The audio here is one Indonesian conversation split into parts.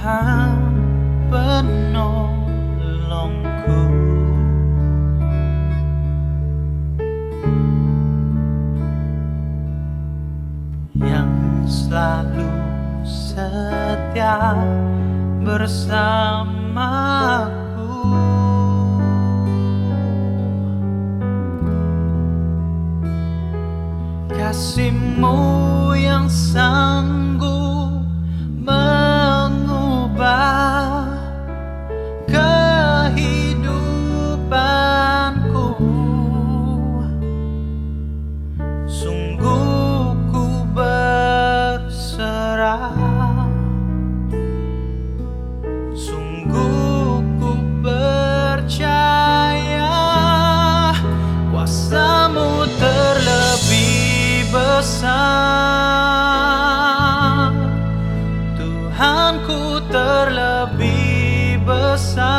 Tuhan penolongku, yang selalu setia bersamaku. Kasih-Mu yang sanggup mengubah kehidupanku. Sungguh ku berserah, sungguh ku percaya kuasa-Mu terlebih besar. Tuhanku terlebih besar.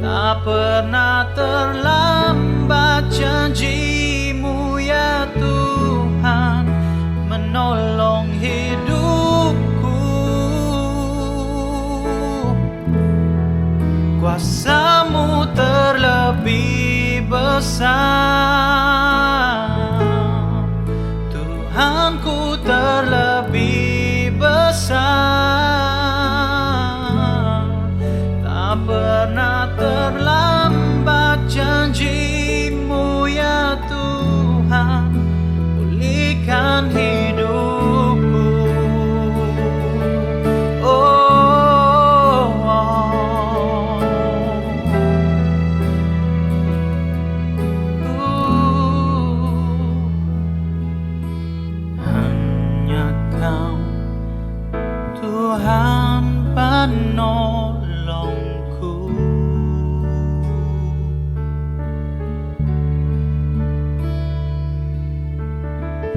Tak pernah terlambat janji-Mu ya Tuhan menolong hidupku. Kuasa-Mu terlebih besar. Tuhanku terlebih besar. Tak pernah terlambat janji-Mu ya Tuhan pulihkan hidupku. Hanya Kau Tuhan penolongku,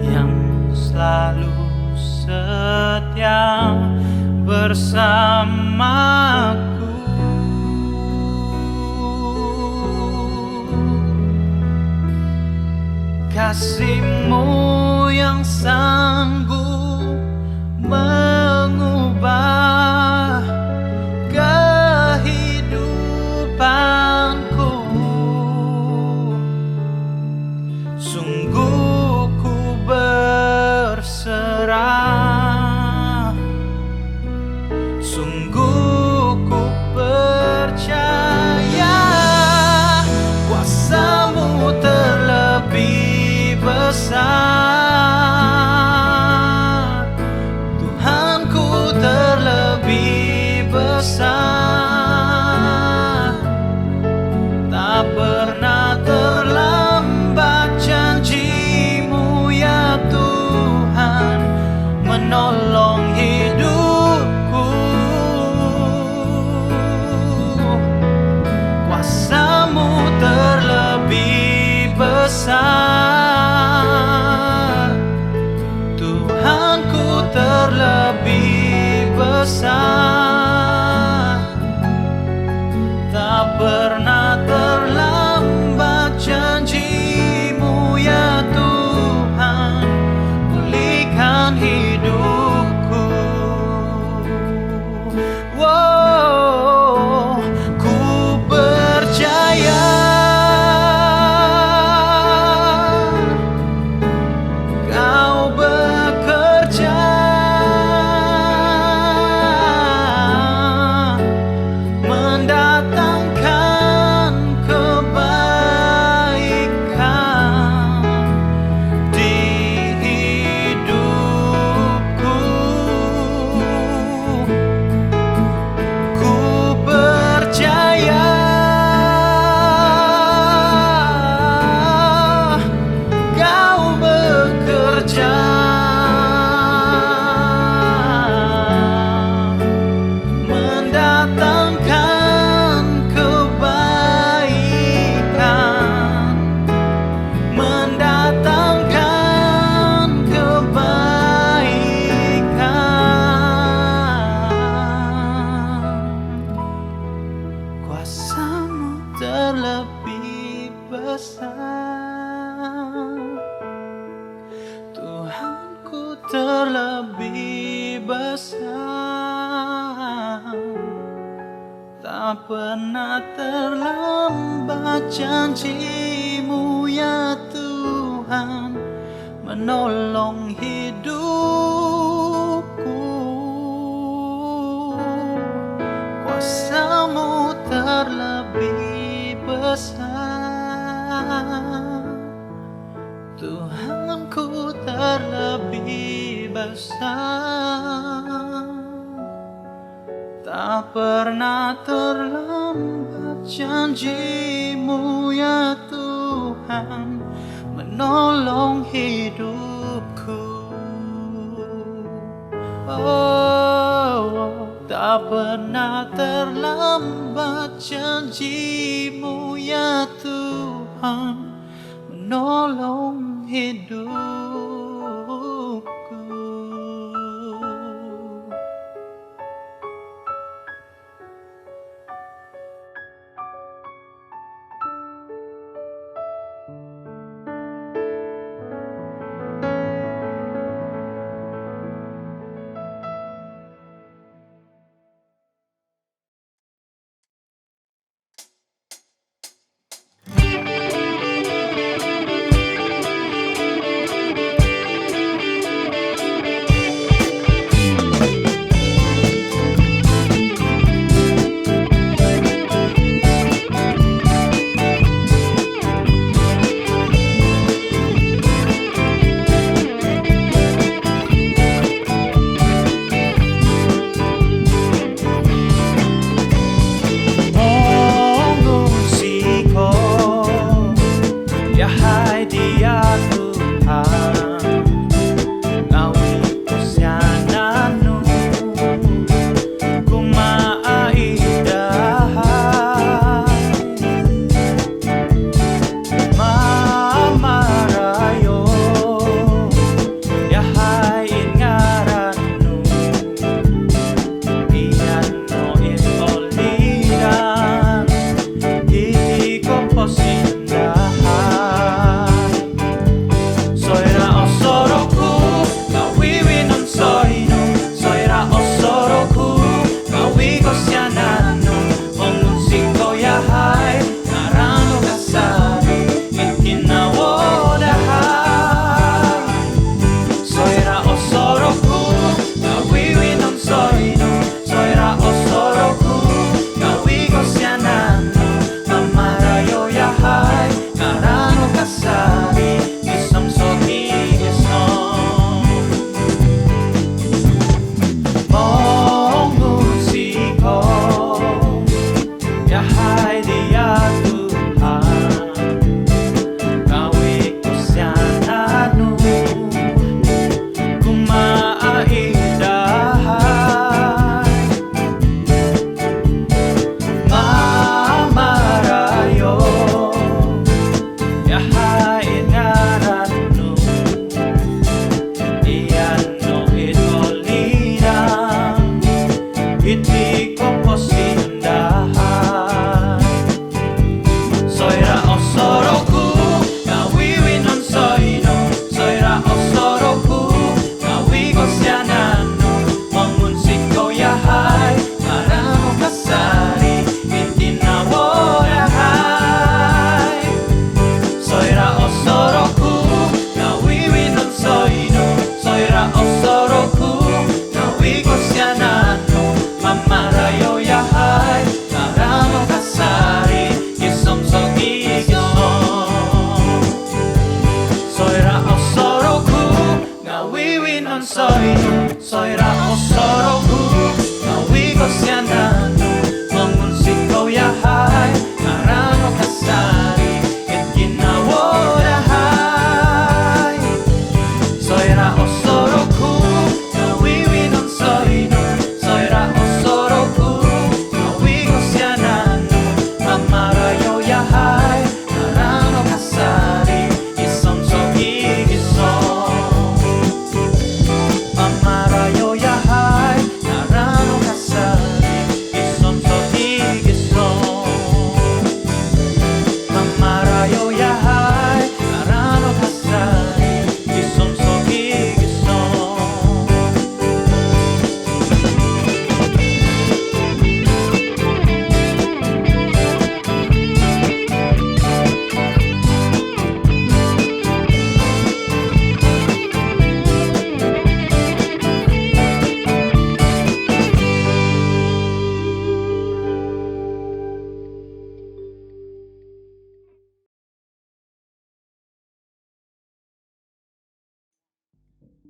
yang selalu setia bersamaku. Kasih-Mu yang sanggup mengubah kehidupanku. Sungguh ku berserah, sungguh ku percaya kuasa-Mu terlebih besar. Tuhanku terlebih besar. Tak pernah terlambat janji-Mu ya Tuhan menolong hidupku. Kuasa-Mu terlebih besar. Tuhanku terlebih besar. Tak pernah terlambat janji-Mu ya Tuhan pulihkan hidupku. Wow, ku percaya Kau bekerja mendatangkan kebaikan di hidupku. Ku percaya Kau bekerja mendatangkan kebaikan, mendatangkan kebaikan. Kuasa-Mu terlebih besar. Tuhanku terlebih besar. Tak pernah terlambat janji-Mu ya Tuhan menolong hidupku. Kuasa-Mu terlebih besar, Tuhanku terlebih besar. Tak pernah terlambat janji-Mu ya Tuhan menolong hidupku. Oh, tak pernah terlambat janji-Mu ya Tuhan menolong hidupku.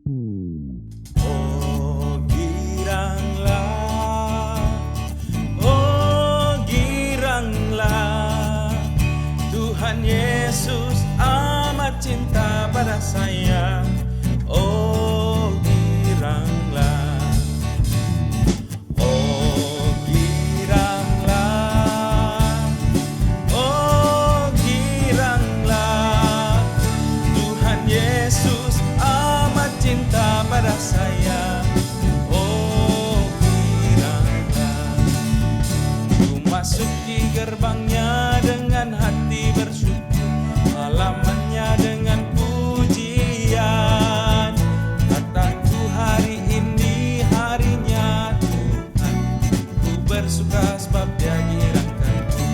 Oh giranglah, oh giranglah, Tuhan Yesus amat cinta pada saya. Oh giranglah, oh giranglah, oh giranglah, Tuhan Yesus amat cinta pada saya. Oh giranglah, ku masuki gerbangnya dengan hati bersyukur, halamannya dengan pujian. Kataku hari ini harinya Tuhan, ku bersuka sebab Dia girangkanku.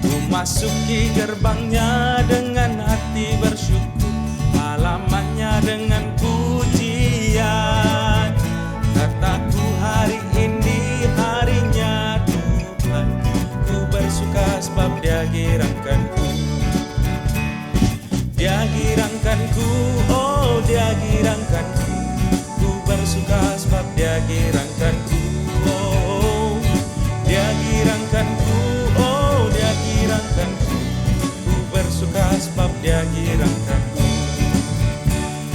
Ku masuki gerbangnya dengan hati bersyukur, halamannya dengan pujian. Kataku hari ini harinya Tuhan, ku bersuka sebab Dia girangkanku. Dia girangkanku, oh Dia girangkanku, ku bersuka sebab Dia girangkanku. Oh, Dia girangkanku, oh Dia girangkanku, ku bersuka sebab Dia girangkanku.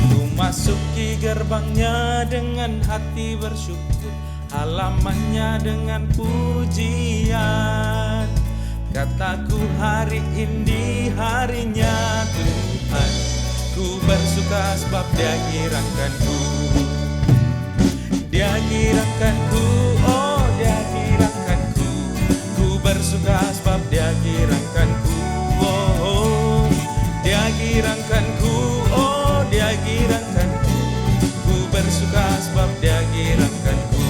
Ku masuki gerbangnya dengan hati bersyukur, halamannya dengan pujian. Kataku hari ini harinya Tuhan, ku bersuka sebab Dia girangkanku. Dia girangkanku, oh Dia girangkanku, ku bersuka sebab Dia girangkanku. Oh, Dia girangkanku, oh Dia girangkanku, ku bersuka sebab Dia girangkanku.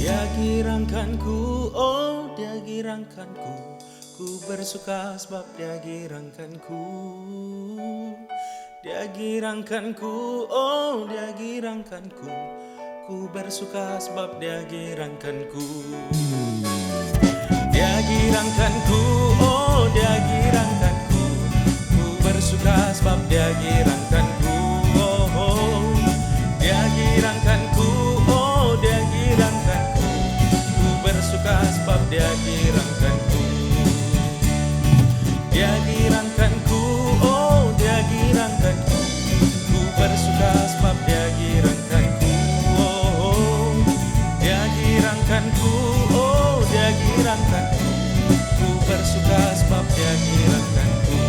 Dia girangkanku, oh Dia girangkanku, ku bersuka sebab Dia girangkanku. Dia girangkanku, oh Dia girangkanku, ku bersuka sebab Dia girangkanku. Dia girangkanku, oh Dia girangkanku, ku bersuka sebab Dia girangkanku. Oh, oh. Dia girangkanku, oh Dia girangkanku, ku bersuka sebab Dia girangkanku. Dia girangkanku, oh Dia girangkanku, ku bersuka sebab Dia girangkanku. Oh, oh. Dia girangkanku, oh Dia girangkanku, ku bersuka sebab Dia girangkanku.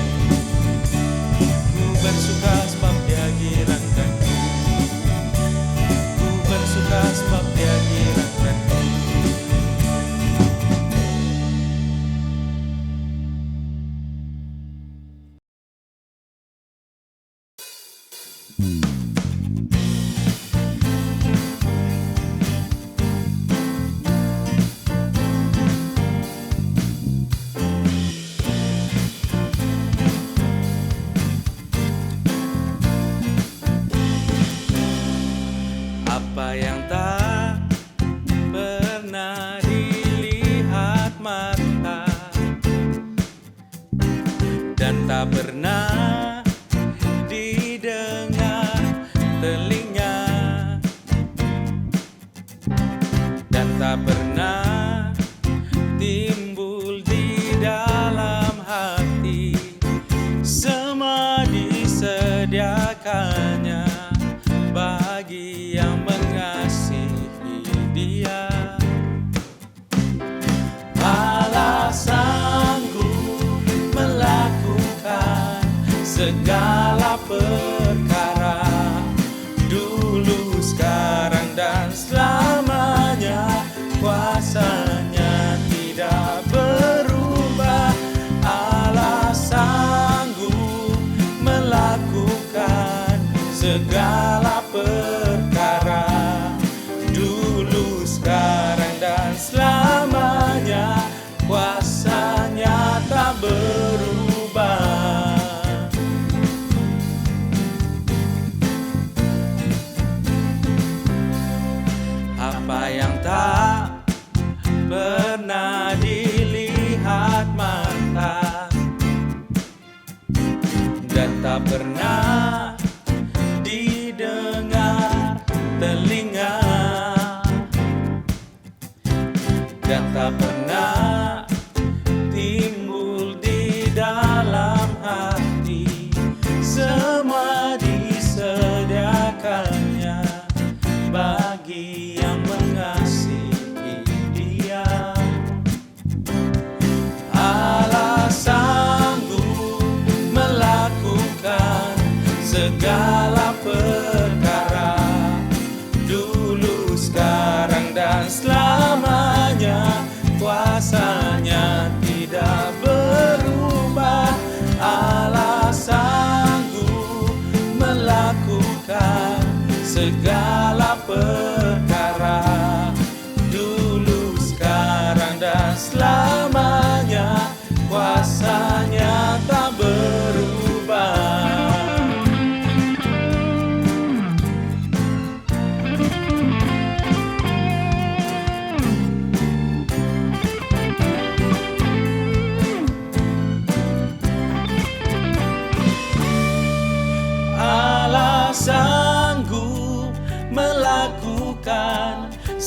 Ku bersuka sebab Dia girangkanku, ku bersuka sebab Dia girangkanku. Apa yang tak pernah dilihat mata dan tak pernah didengar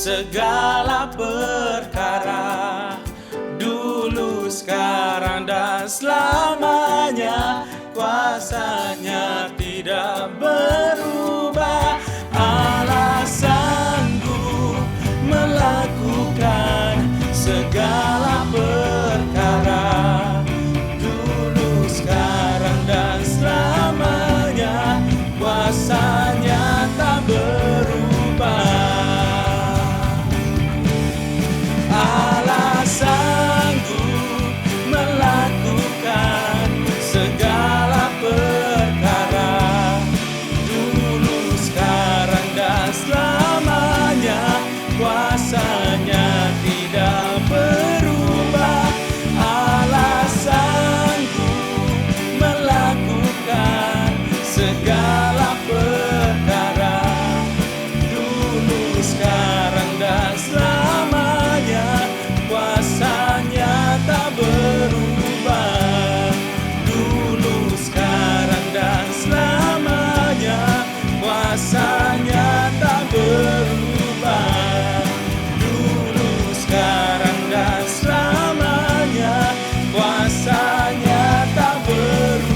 segala perkara, dulu, sekarang, dan selamanya. Kuasanya tidak berubah. Alasanku melakukan segala perkara, dulu, sekarang, dan selamanya. Kuasanya tak berubah. Alasanku melakukan segala perkara, dulu, sekarang, dan selamanya. Kuasanya tidak berubah. Alasanku melakukan segala perkara, dulu, sekarang, dan selamanya. Kuasanya tak berubah. Dulu, sekarang, dan selamanya. Kuasanya tak berubah. Dulu, sekarang, dan selamanya. Kuasanya tak berubah.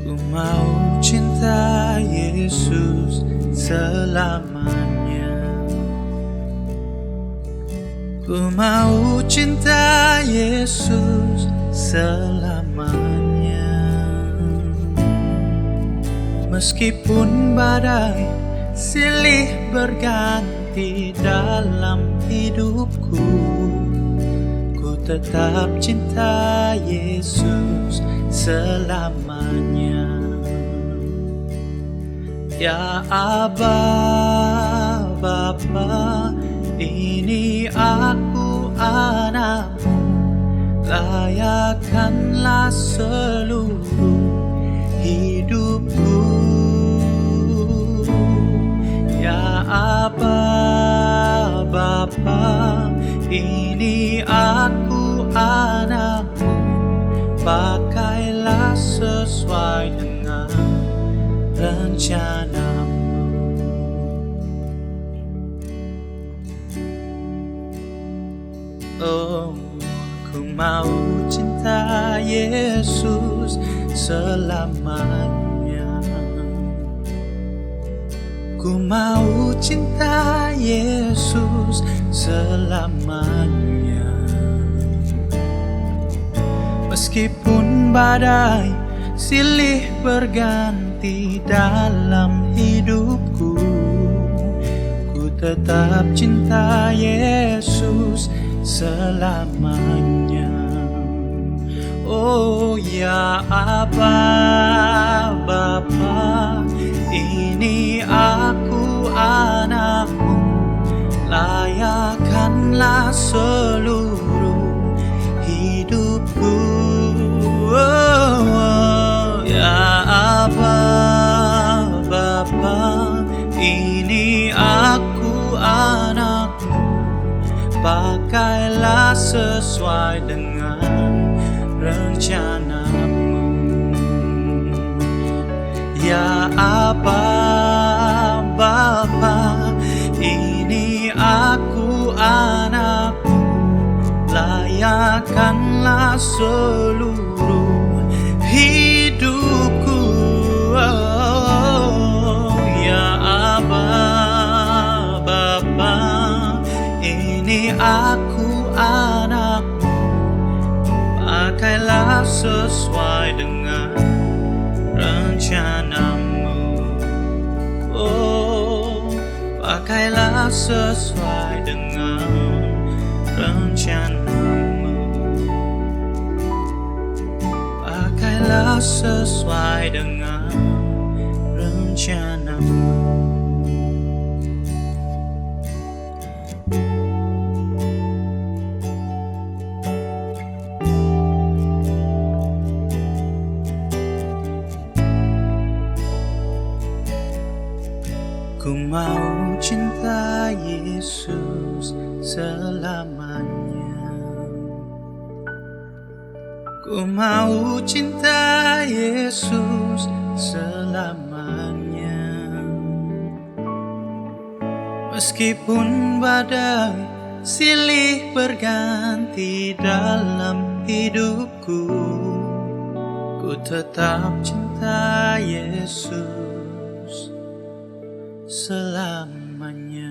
Ku mau cinta Yesus selamanya. Ku mau cinta Yesus selamanya. Meskipun badai silih berganti dalam hidupku, ku tetap cinta Yesus selamanya. Ya Aba, Bapa, ini aku anakmu, layakkanlah seluruh hidupku. Ya Aba, Bapa, ini aku anakmu, pakailah sesuai dengan rencanamu. Oh, ku mau cinta Yesus selamanya. Ku mau cinta Yesus selamanya. Meskipun badai silih berganti dalam hidupku, ku tetap cinta Yesus selamanya. Oh ya Aba, Bapa, ini aku anakmu, layakkanlah seluruh hidupku. Oh, ya Aba, Bapa, ini aku anakmu, pakailah sesuai dengan rencanamu. Ya Aba, Bapa, ini aku anakmu, layakkanlah seluruh hidupku. Oh, ya Aba, Bapa, ini aku anakmu, pakailah sesuai dengan rencanamu. Oh, pakailah sesuai dengan rencanamu. Pakailah sesuai dengan rencanamu. Ku mau cinta Yesus selamanya. Ku mau cinta Yesus selamanya. Meskipun badai silih berganti dalam hidupku, ku tetap cinta Yesus selamanya.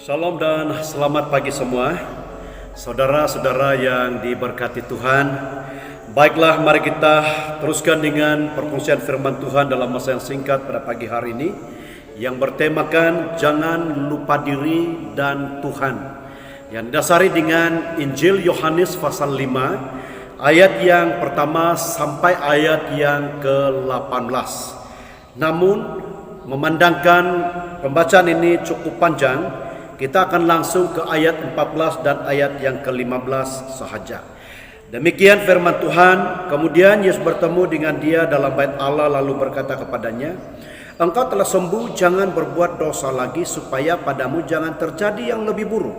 Shalom dan selamat pagi semua, saudara-saudara yang diberkati Tuhan. Baiklah, mari kita teruskan dengan perkongsian firman Tuhan dalam masa yang singkat pada pagi hari ini, yang bertemakan jangan lupa diri dan Tuhan, yang didasari dengan Injil Yohanes pasal 5 ayat yang pertama sampai ayat yang ke-18. Namun memandangkan pembacaan ini cukup panjang, kita akan langsung ke ayat 14 dan ayat yang ke-15 sahaja. Demikian firman Tuhan. Kemudian Yesus bertemu dengan dia dalam bait Allah lalu berkata kepadanya, "Engkau telah sembuh, jangan berbuat dosa lagi supaya padamu jangan terjadi yang lebih buruk."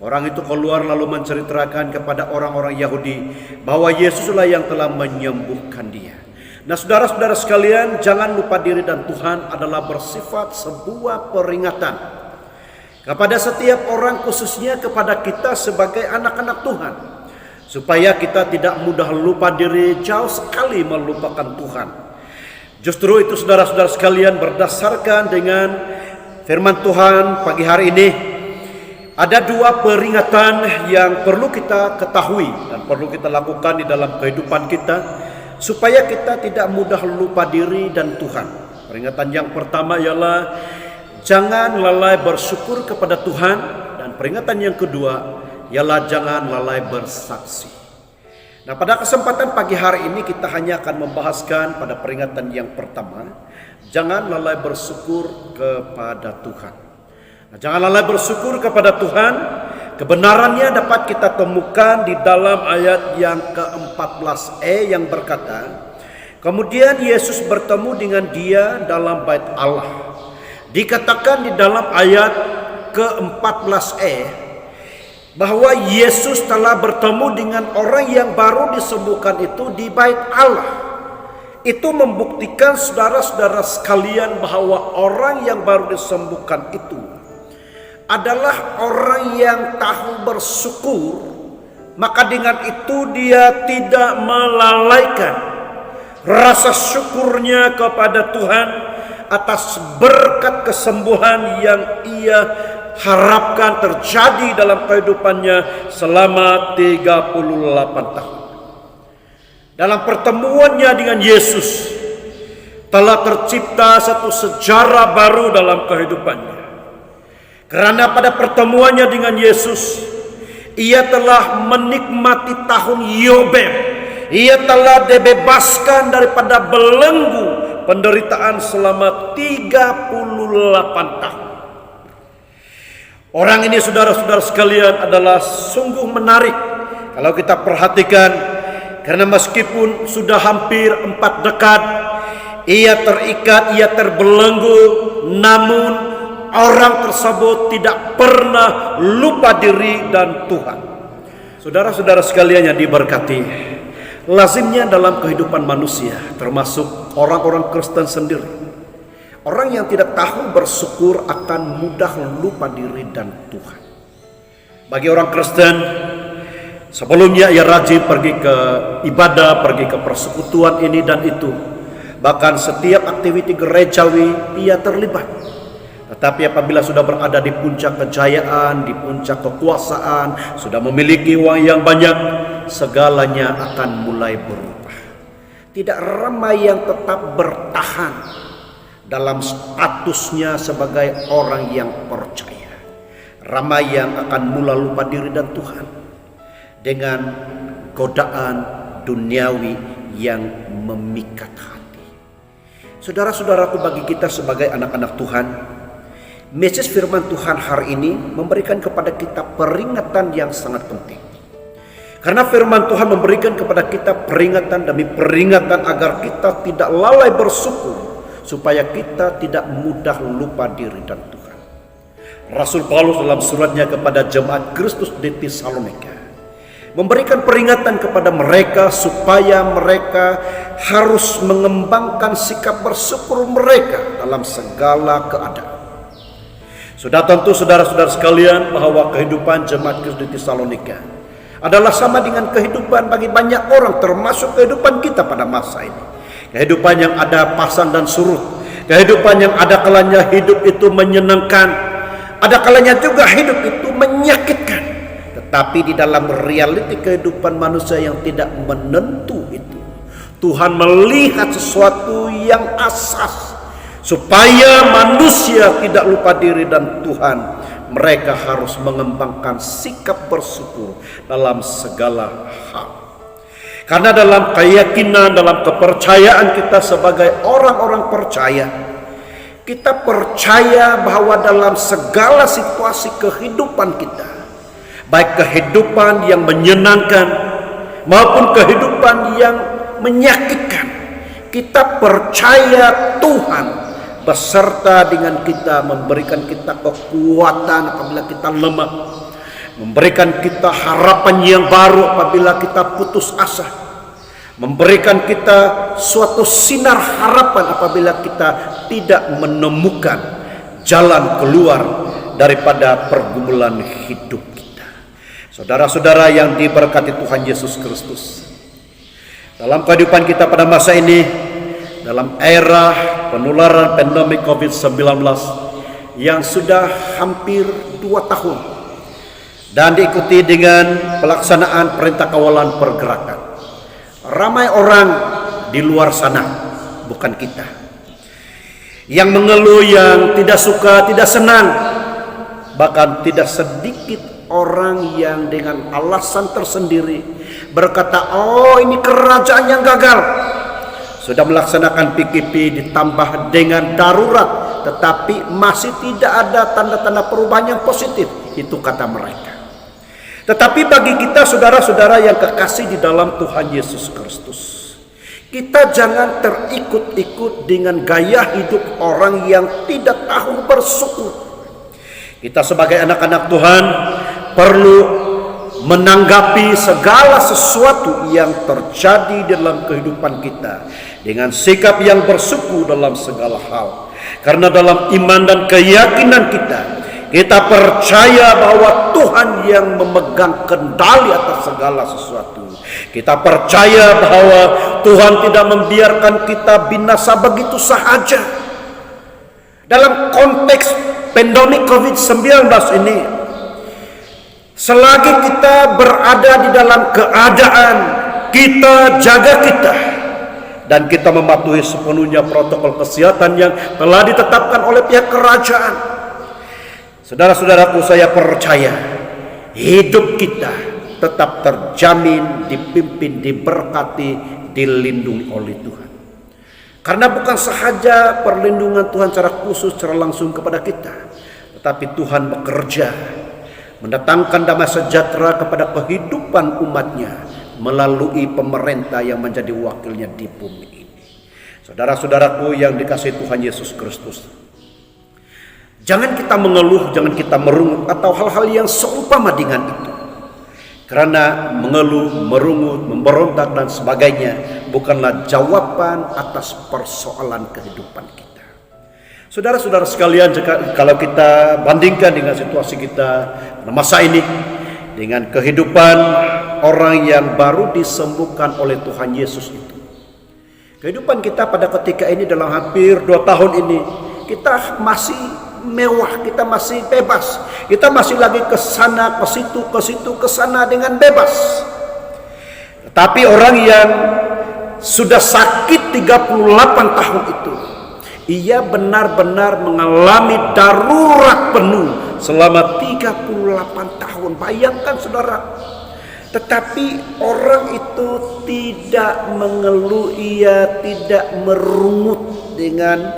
Orang itu keluar lalu menceritakan kepada orang-orang Yahudi bahwa Yesuslah yang telah menyembuhkan dia. Nah, saudara-saudara sekalian, jangan lupa diri dan Tuhan adalah bersifat sebuah peringatan kepada setiap orang, khususnya kepada kita sebagai anak-anak Tuhan, supaya kita tidak mudah lupa diri, jauh sekali melupakan Tuhan. Justru itu saudara-saudara sekalian, berdasarkan dengan firman Tuhan pagi hari ini, ada dua peringatan yang perlu kita ketahui dan perlu kita lakukan di dalam kehidupan kita, supaya kita tidak mudah lupa diri dan Tuhan. Peringatan yang pertama ialah jangan lalai bersyukur kepada Tuhan, dan peringatan yang kedua ialah jangan lalai bersaksi. Nah, pada kesempatan pagi hari ini kita hanya akan membahaskan pada peringatan yang pertama, jangan lalai bersyukur kepada Tuhan. Nah, jangan lalai bersyukur kepada Tuhan. Kebenarannya dapat kita temukan di dalam ayat yang ke-14e yang berkata, kemudian Yesus bertemu dengan dia dalam bait Allah. Dikatakan di dalam ayat ke-14e bahwa Yesus telah bertemu dengan orang yang baru disembuhkan itu di bait Allah. Itu membuktikan saudara-saudara sekalian bahwa orang yang baru disembuhkan itu adalah orang yang tahu bersyukur. Maka dengan itu dia tidak melalaikan rasa syukurnya kepada Tuhan atas berkat kesembuhan yang ia harapkan terjadi dalam kehidupannya selama 38 tahun. Dalam pertemuannya dengan Yesus telah tercipta satu sejarah baru dalam kehidupannya. Karena pada pertemuannya dengan Yesus, ia telah menikmati tahun Yobel. Ia telah dibebaskan daripada belenggu penderitaan selama 38 tahun. Orang ini saudara-saudara sekalian adalah sungguh menarik kalau kita perhatikan, karena meskipun sudah hampir 4 dekad ia terikat, ia terbelenggu, namun orang tersebut tidak pernah lupa diri dan Tuhan. Saudara-saudara sekalian yang diberkati, lazimnya dalam kehidupan manusia, termasuk orang-orang Kristen sendiri, orang yang tidak tahu bersyukur akan mudah lupa diri dan Tuhan. Bagi orang Kristen, Sebelumnya ia rajin pergi ke ibadah, pergi ke persekutuan ini dan itu. Bahkan setiap aktiviti gerejawi ia terlibat. Tetapi apabila sudah berada di puncak kejayaan, di puncak kekuasaan, sudah memiliki uang yang banyak, segalanya akan mulai berubah. Tidak ramai yang tetap bertahan dalam statusnya sebagai orang yang percaya. Ramai yang akan mulai lupa diri dan Tuhan dengan godaan duniawi yang memikat hati. Saudara-saudaraku, bagi kita sebagai anak-anak Tuhan, message firman Tuhan hari ini memberikan kepada kita peringatan yang sangat penting. Karena firman Tuhan memberikan kepada kita peringatan demi peringatan agar kita tidak lalai bersyukur, supaya kita tidak mudah lupa diri dan Tuhan. Rasul Paulus dalam suratnya kepada jemaat Kristus di Tesalonika memberikan peringatan kepada mereka supaya mereka harus mengembangkan sikap bersyukur mereka dalam segala keadaan. Sudah tentu saudara-saudara sekalian bahwa kehidupan jemaat Kristus di Tesalonika adalah sama dengan kehidupan bagi banyak orang, termasuk kehidupan kita pada masa ini. Kehidupan yang ada pasang dan surut, kehidupan yang ada kalanya hidup itu menyenangkan, ada kalanya juga hidup itu menyakitkan. Tetapi di dalam realiti kehidupan manusia yang tidak menentu itu, Tuhan melihat sesuatu yang asas, supaya manusia tidak lupa diri dan Tuhan, mereka harus mengembangkan sikap bersyukur dalam segala hal. Karena dalam keyakinan, dalam kepercayaan kita sebagai orang-orang percaya, kita percaya bahwa dalam segala situasi kehidupan kita, baik kehidupan yang menyenangkan maupun kehidupan yang menyakitkan, kita percaya Tuhan beserta dengan kita, memberikan kita kekuatan apabila kita lemah, memberikan kita harapan yang baru apabila kita putus asa, memberikan kita suatu sinar harapan apabila kita tidak menemukan jalan keluar daripada pergumulan hidup kita. Saudara-saudara yang diberkati Tuhan Yesus Kristus, dalam kehidupan kita pada masa ini, dalam era penularan pandemi COVID-19 yang sudah hampir 2 tahun dan diikuti dengan pelaksanaan perintah kawalan pergerakan, ramai orang di luar sana, bukan kita, yang mengeluh, yang tidak suka, tidak senang. Bahkan tidak sedikit orang yang dengan alasan tersendiri berkata, oh ini kerajaan yang gagal, sudah melaksanakan PKP ditambah dengan darurat, tetapi masih tidak ada tanda-tanda perubahan yang positif. Itu kata mereka. Tetapi bagi kita saudara-saudara yang kekasih di dalam Tuhan Yesus Kristus, kita jangan terikut-ikut dengan gaya hidup orang yang tidak tahu bersyukur. Kita sebagai anak-anak Tuhan perlu menanggapi segala sesuatu yang terjadi dalam kehidupan kita dengan sikap yang bersyukur dalam segala hal. Karena dalam iman dan keyakinan kita percaya bahwa Tuhan yang memegang kendali atas segala sesuatu. Kita percaya bahwa Tuhan tidak membiarkan kita binasa begitu sahaja. Dalam konteks pandemi COVID-19 ini, selagi kita berada di dalam keadaan kita jaga kita dan kita mematuhi sepenuhnya protokol kesehatan yang telah ditetapkan oleh pihak kerajaan, saudara-saudaraku, saya percaya hidup kita tetap terjamin, dipimpin, diberkati, dilindungi oleh Tuhan. Karena bukan sahaja perlindungan Tuhan secara khusus, secara langsung kepada kita, tetapi Tuhan bekerja mendatangkan damai sejahtera kepada kehidupan umatnya melalui pemerintah yang menjadi wakilnya di bumi ini. Saudara-saudaraku yang dikasihi Tuhan Yesus Kristus, jangan kita mengeluh, jangan kita merungut atau hal-hal yang seumpama dengan itu. Karena mengeluh, merungut, memberontak dan sebagainya bukanlah jawaban atas persoalan kehidupan kita. Saudara-saudara sekalian, kalau kita bandingkan dengan situasi kita pada masa ini dengan kehidupan orang yang baru disembuhkan oleh Tuhan Yesus itu. Kehidupan kita pada ketika ini dalam hampir 2 tahun ini, kita masih mewah, kita masih bebas. Kita masih lagi ke sana, ke situ, ke sana dengan bebas. Tetapi orang yang sudah sakit 38 tahun itu, ia benar-benar mengalami darurat penuh selama 38 tahun. Bayangkan saudara. Tetapi orang itu tidak mengeluh, ia tidak merungut dengan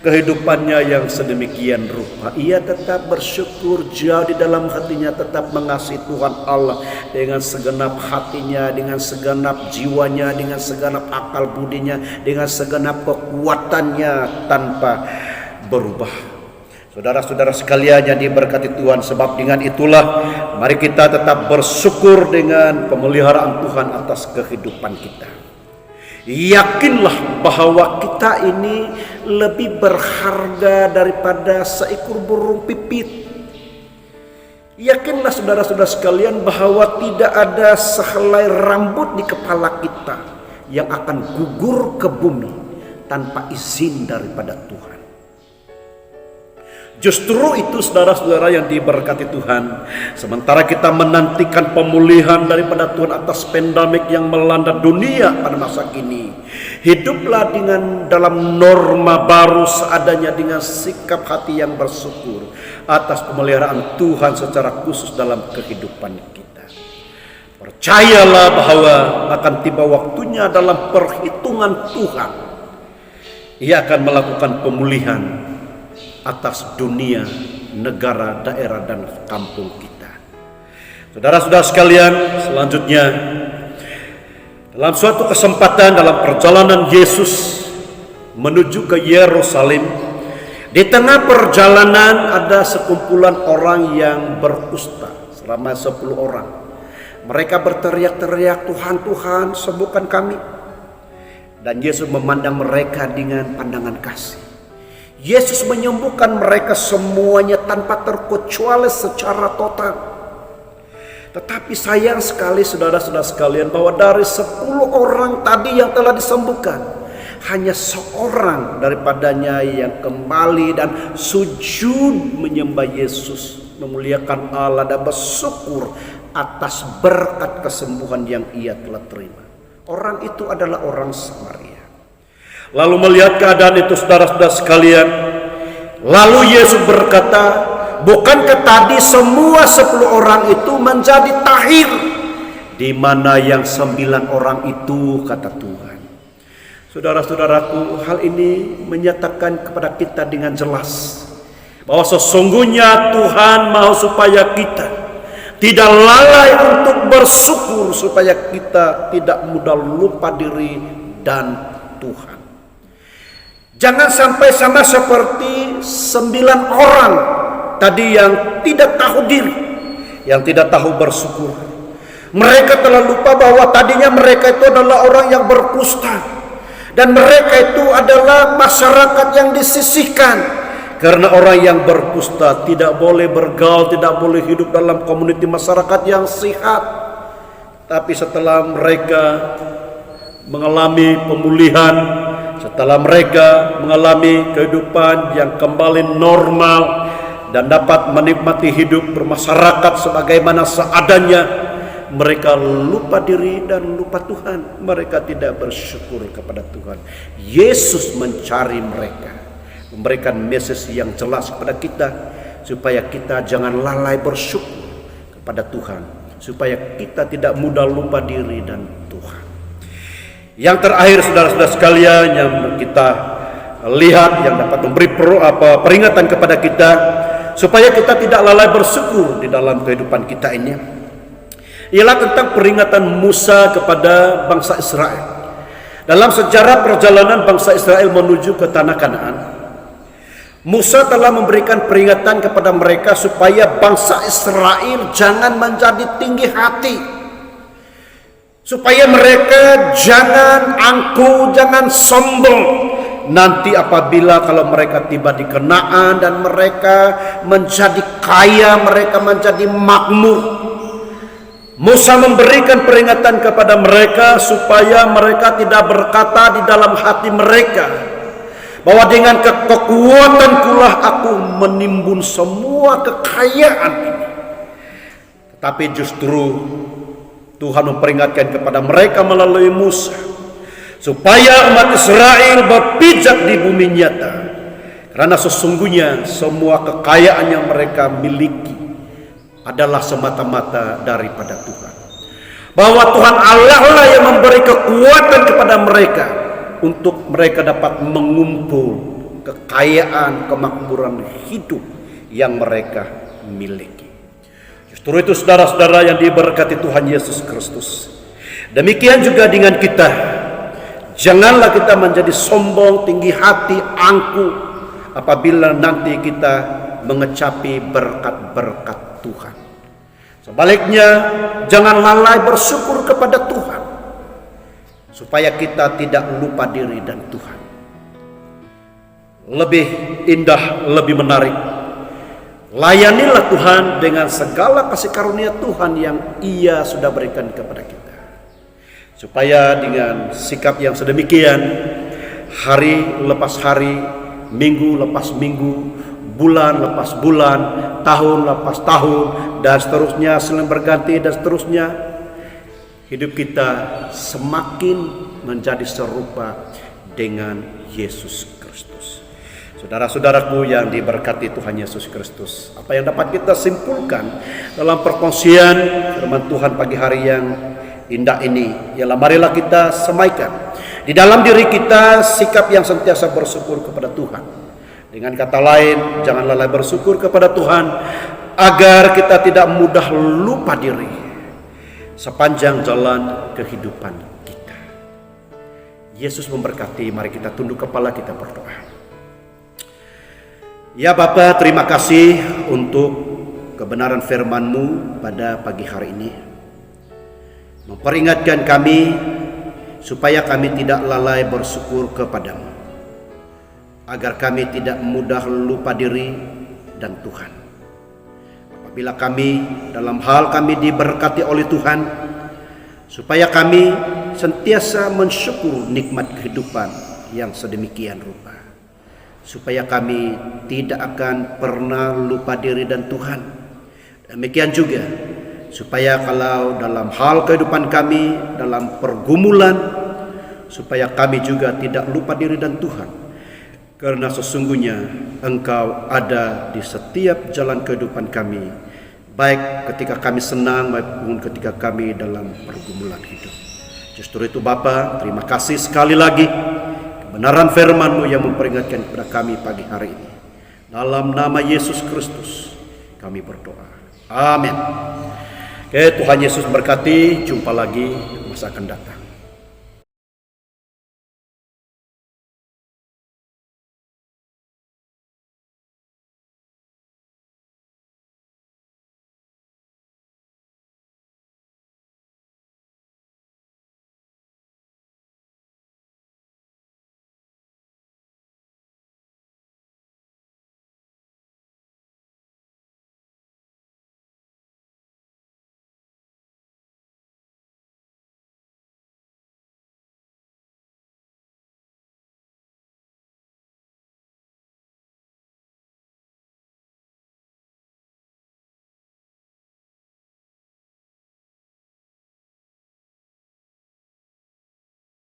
kehidupannya yang sedemikian rupa. Ia tetap bersyukur, jauh di dalam hatinya tetap mengasihi Tuhan Allah dengan segenap hatinya, dengan segenap jiwanya, dengan segenap akal budinya, dengan segenap kekuatannya tanpa berubah. Saudara-saudara sekalian yang diberkati Tuhan, sebab dengan itulah mari kita tetap bersyukur dengan pemeliharaan Tuhan atas kehidupan kita. Yakinlah bahwa kita ini lebih berharga daripada seekor burung pipit. Yakinlah saudara-saudara sekalian bahwa tidak ada sehelai rambut di kepala kita yang akan gugur ke bumi tanpa izin daripada Tuhan. Justru itu saudara-saudara yang diberkati Tuhan, sementara kita menantikan pemulihan daripada Tuhan atas pandemik yang melanda dunia pada masa kini, hiduplah dengan dalam norma baru seadanya dengan sikap hati yang bersyukur atas pemeliharaan Tuhan secara khusus dalam kehidupan kita. Percayalah bahwa akan tiba waktunya dalam perhitungan Tuhan, Ia akan melakukan pemulihan atas dunia, negara, daerah, dan kampung kita. Saudara-saudara sekalian, selanjutnya dalam suatu kesempatan dalam perjalanan Yesus menuju ke Yerusalem, di tengah perjalanan ada sekumpulan orang yang berkusta selama 10 orang. Mereka berteriak-teriak, "Tuhan, Tuhan, sembuhkan kami." Dan Yesus memandang mereka dengan pandangan kasih. Yesus menyembuhkan mereka semuanya tanpa terkecuali secara total. Tetapi sayang sekali saudara-saudara sekalian bahwa dari 10 orang tadi yang telah disembuhkan, hanya seorang daripadanya yang kembali dan sujud menyembah Yesus, memuliakan Allah dan bersyukur atas berkat kesembuhan yang ia telah terima. Orang itu adalah orang Samaria. Lalu melihat keadaan itu saudara-saudara sekalian, lalu Yesus berkata, "Bukankah tadi semua 10 orang itu menjadi tahir? Di mana yang 9 orang itu?" kata Tuhan. Saudara-saudaraku, hal ini menyatakan kepada kita dengan jelas bahwa sesungguhnya Tuhan mau supaya kita tidak lalai untuk bersyukur, supaya kita tidak mudah lupa diri dan Tuhan. Jangan sampai sama seperti 9 orang tadi yang tidak tahu diri, yang tidak tahu bersyukur. Mereka telah lupa bahwa tadinya mereka itu adalah orang yang berkusta, dan mereka itu adalah masyarakat yang disisihkan. Karena orang yang berkusta tidak boleh bergaul, tidak boleh hidup dalam komuniti masyarakat yang sehat. Tapi setelah mereka mengalami pemulihan, setelah mereka mengalami kehidupan yang kembali normal dan dapat menikmati hidup bermasyarakat sebagaimana seadanya, mereka lupa diri dan lupa Tuhan. Mereka tidak bersyukur kepada Tuhan. Yesus mencari mereka, memberikan message yang jelas kepada kita supaya kita jangan lalai bersyukur kepada Tuhan, supaya kita tidak mudah lupa diri dan Tuhan. Yang terakhir saudara-saudara sekalian yang kita lihat, yang dapat memberi peringatan kepada kita supaya kita tidak lalai bersyukur di dalam kehidupan kita ini, ialah tentang peringatan Musa kepada bangsa Israel. Dalam sejarah perjalanan bangsa Israel menuju ke tanah Kanaan, Musa telah memberikan peringatan kepada mereka supaya bangsa Israel jangan menjadi tinggi hati, supaya mereka jangan angkuh, jangan sombong. Nanti apabila kalau mereka tiba di Kanaan dan mereka menjadi kaya, mereka menjadi makmur, Musa memberikan peringatan kepada mereka supaya mereka tidak berkata di dalam hati mereka bahwa dengan kekuatankulah aku menimbun semua kekayaan ini. Tetapi justru Tuhan memperingatkan kepada mereka melalui Musa supaya umat Israel berpijak di bumi nyata, karena sesungguhnya semua kekayaan yang mereka miliki adalah semata-mata daripada Tuhan. Bahwa Tuhan Allah lah yang memberi kekuatan kepada mereka untuk mereka dapat mengumpul kekayaan, kemakmuran hidup yang mereka miliki. Justru itu saudara-saudara yang diberkati Tuhan Yesus Kristus, demikian juga dengan kita. Janganlah kita menjadi sombong, tinggi hati, angkuh apabila nanti kita mengecapi berkat-berkat Tuhan. Sebaliknya, jangan lalai bersyukur kepada Tuhan supaya kita tidak lupa diri dan Tuhan. Lebih indah, lebih menarik, layanilah Tuhan dengan segala kasih karunia Tuhan yang Ia sudah berikan kepada kita, supaya dengan sikap yang sedemikian, hari lepas hari, minggu lepas minggu, bulan lepas bulan, tahun lepas tahun, dan seterusnya, silih berganti dan seterusnya, hidup kita semakin menjadi serupa dengan Yesus Kristus. Saudara-saudaraku yang diberkati Tuhan Yesus Kristus, apa yang dapat kita simpulkan dalam perkongsian firman Tuhan pagi hari yang indah ini ialah marilah kita semaikan di dalam diri kita sikap yang sentiasa bersyukur kepada Tuhan. Dengan kata lain, jangan lalai bersyukur kepada Tuhan agar kita tidak mudah lupa diri sepanjang jalan kehidupan kita. Yesus memberkati. Mari kita tunduk kepala, kita berdoa. Ya Bapa, terima kasih untuk kebenaran firman-Mu pada pagi hari ini. Memperingatkan kami supaya kami tidak lalai bersyukur kepadamu, agar kami tidak mudah lupa diri dan Tuhan. Apabila kami dalam hal kami diberkati oleh Tuhan, supaya kami sentiasa mensyukur nikmat kehidupan yang sedemikian rupa, supaya kami tidak akan pernah lupa diri dan Tuhan. Demikian juga supaya kalau dalam hal kehidupan kami, dalam pergumulan, supaya kami juga tidak lupa diri dan Tuhan. Karena sesungguhnya Engkau ada di setiap jalan kehidupan kami, baik ketika kami senang maupun ketika kami dalam pergumulan hidup. Justru itu Bapa, terima kasih sekali lagi kebenaran firman-Mu yang memperingatkan kepada kami pagi hari ini. Dalam nama Yesus Kristus kami berdoa. Amin. Tuhan Yesus berkati. Jumpa lagi masa akan datang.